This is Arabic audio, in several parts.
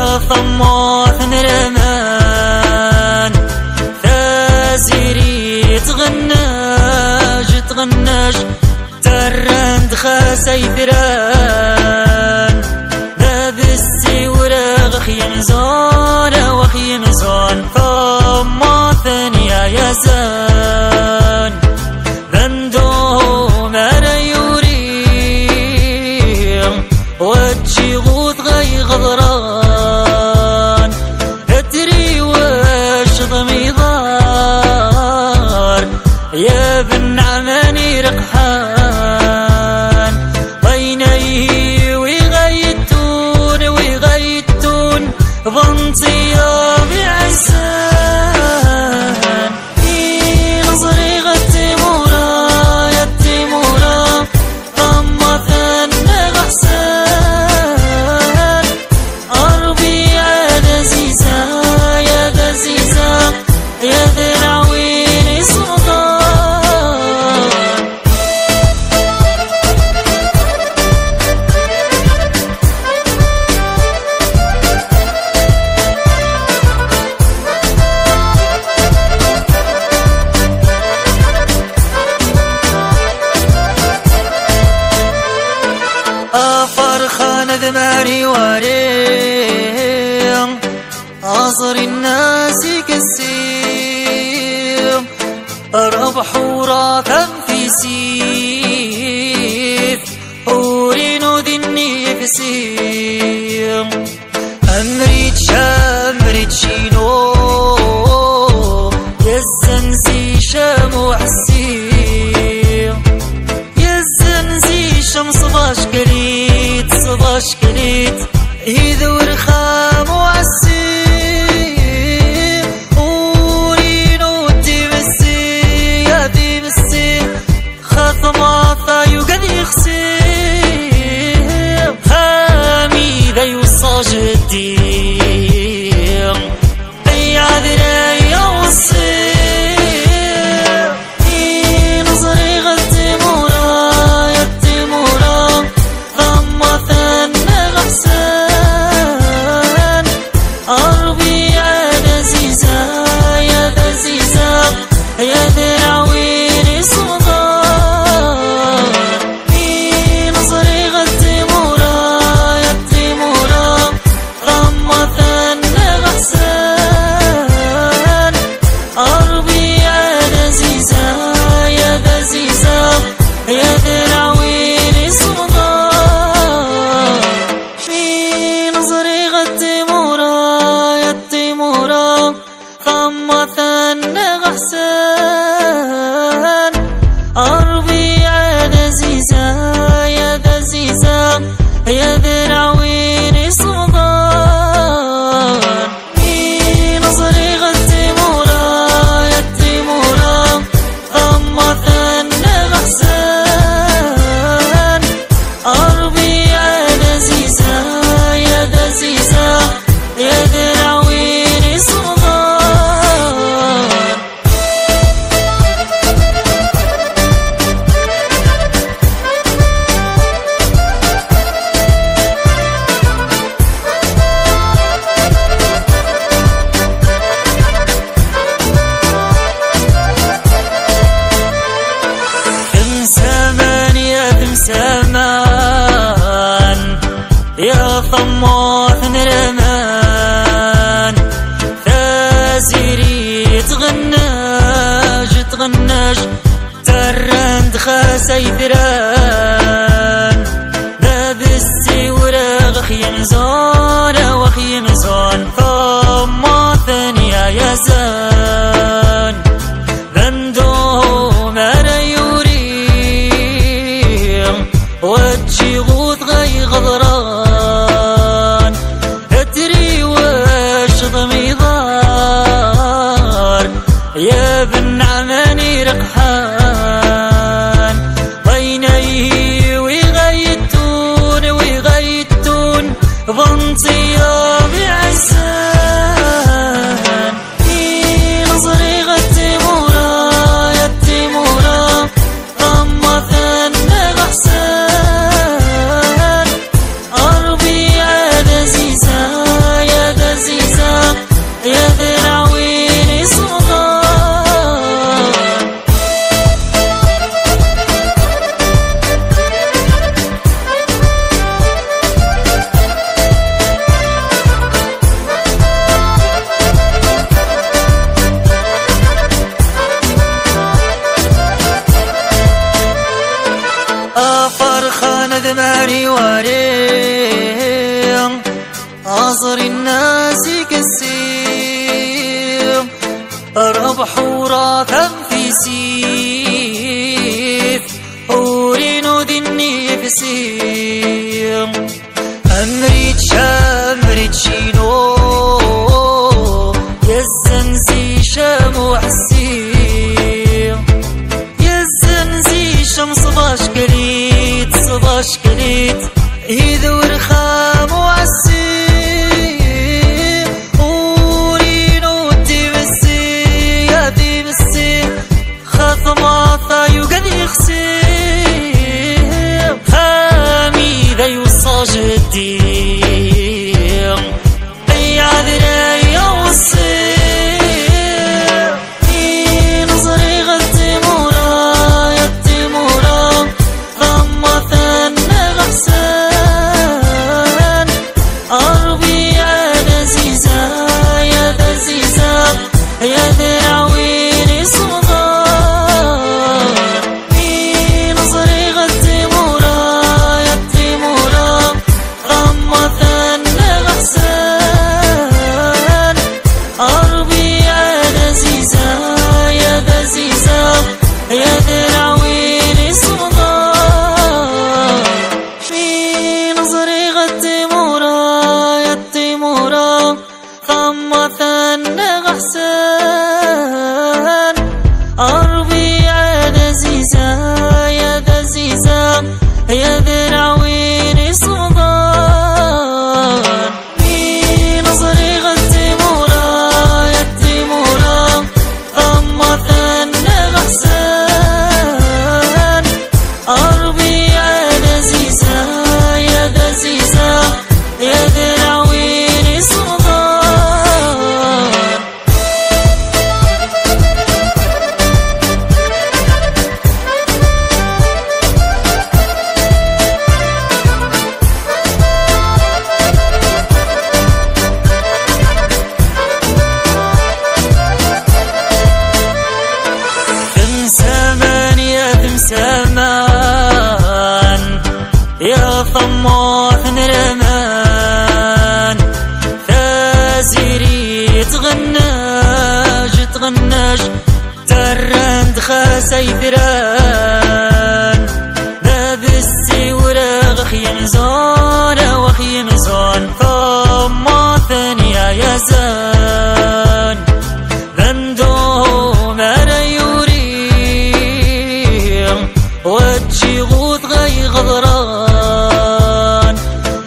يا ثماث نرمان ثازري تغناج ترند خاسي دران ذابسي ورغخ يمزون وخي يمزون ثماث يا يزان بندو مانا يوريم وجي غوث غي غضران ادري وش ضميضار يا بن عماني رقحان بينيه ويغيتون ظنتي يا بعسان في نظري غتيمورا يا تيمورا ضمثن غحسان أربي يا دزيزة يا دزيزة يا ذي العوين سلطان فرخان ذماري واريم أصر الناس كالسيم ربح وراكم في سيف أورين ذني في سيم أمريت شام أمريت شينو يزنزي شام وحسيم يزنزي شمس صباش كليت يذور خام وعسيم ورينو تيمسي يا تيمسي خاطماطا يقد يخسيم هامي ذا يوصاج الديم اي عذرا يا وصيم يا ذي العوين سلطان في نظري غتيمورا يا تيمورا غمثن غحسان أربي يا دزيزة يا دزيزة يا ذي العوين سلطان في نظري غتيمورا يا تيمورا غمثن غحسان أربي يا دزيزة يا دزيزة يا ذي العوين سلطان في نظري غتيمورا يا تيمورا غمثن غحسان أربي يا دزيزة يا دزيزة يا ذي العوين سلطان سمان يا ثماث نرمان ثازري تغناج ترند خاسي دران ذابسي ورغخ يمزون وخي يمزون ثماث يا يزان بندو مانا يوريم وجي غوث غي غضران ادري وش ضميضار يا بن عماني رقحان بينيه ويغيتون ظنتي يا بعسان في نظري غتيمورا يا تيمورا غمثن غحسان أربي يا دزيزة يا عصر الناس كالسيف ربح وراثا في سيف أورين ذني في سيف أمريت شامريت شينو يزنزي شام وحسيم يزنزي شام صباش كليت إذا ورخام وعسيم أورينو تيمسي يا تيمسي خاف ماثا يقد يخسيم خامي ذا يوصاج الدين أي عذرا يوصي يا ذراوين صدان في نظري غالتيمورا يا التيمورا غمثا غحسان أربي يا دزيزة يا دزيزة يا ذراوين صدان زمان يا طماح نرمان ثازري تغناج ترند خاسي ثران بابسي ورغ يمزون فما ثانية يا زان بندو وجهي غوث غي غضران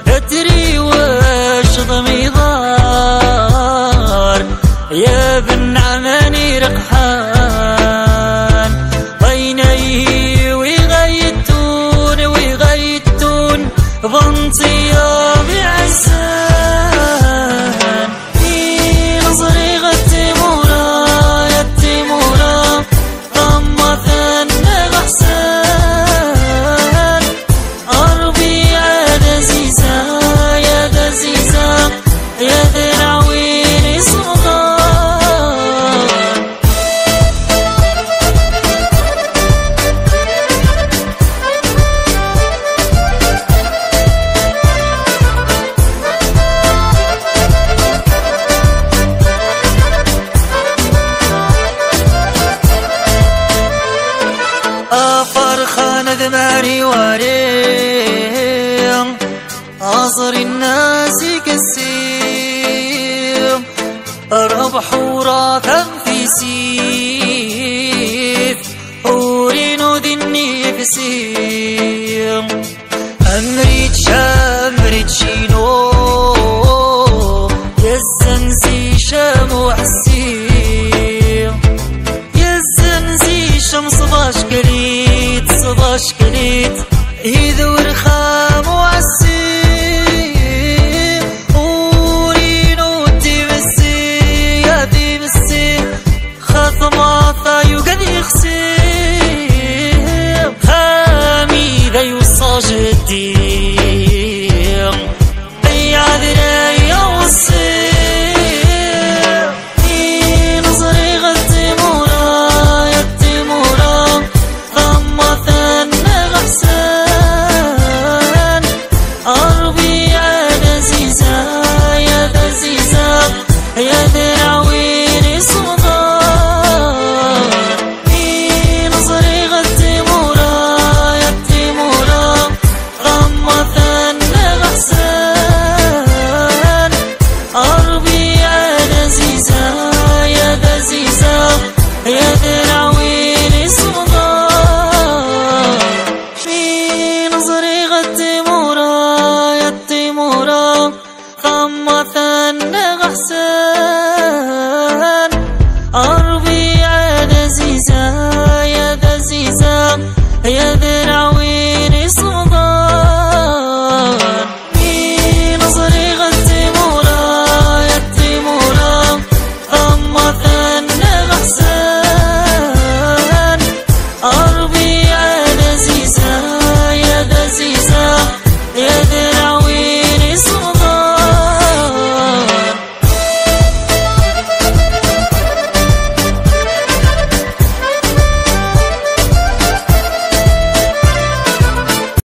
ادري وش ضميضار يا بن عماني رقحان عينيه ويغيتون ظنتي يا بعسان في نظري غالتيمورا يا التيمورا غمثا غحسان يا ذراوين صدان أفرخان ذماري واريم عصر الناس كالسيف ربح وراثا في سيف أورين ذني في سيف